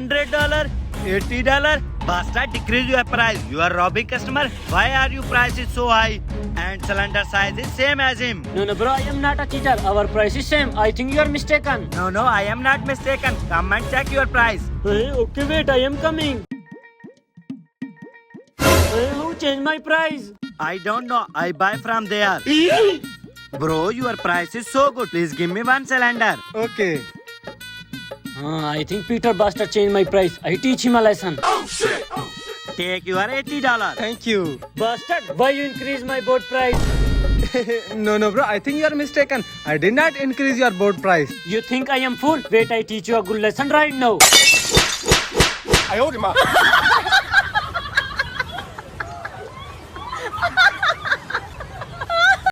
$100, $80. Bastard, decrease your price. You are robbing customer. Why are you prices so high? And cylinder size is same as him. No, bro, I am not a cheater. Our price is same. I think you are mistaken. No, I am not mistaken. Come and check your price. Hey, okay, wait, I am coming. Hey, who changed my price? I don't know. I buy from there. Bro, your price is so good. Please give me one cylinder. Okay. I think Peter Bastard changed my price. I teach him a lesson. Take your $80. Thank you. Bastard, why you increase my boat price? No, bro. I think you are mistaken. I did not increase your board price. You think I am fool? Wait, I teach you a good lesson right now. 哎呦我的妈！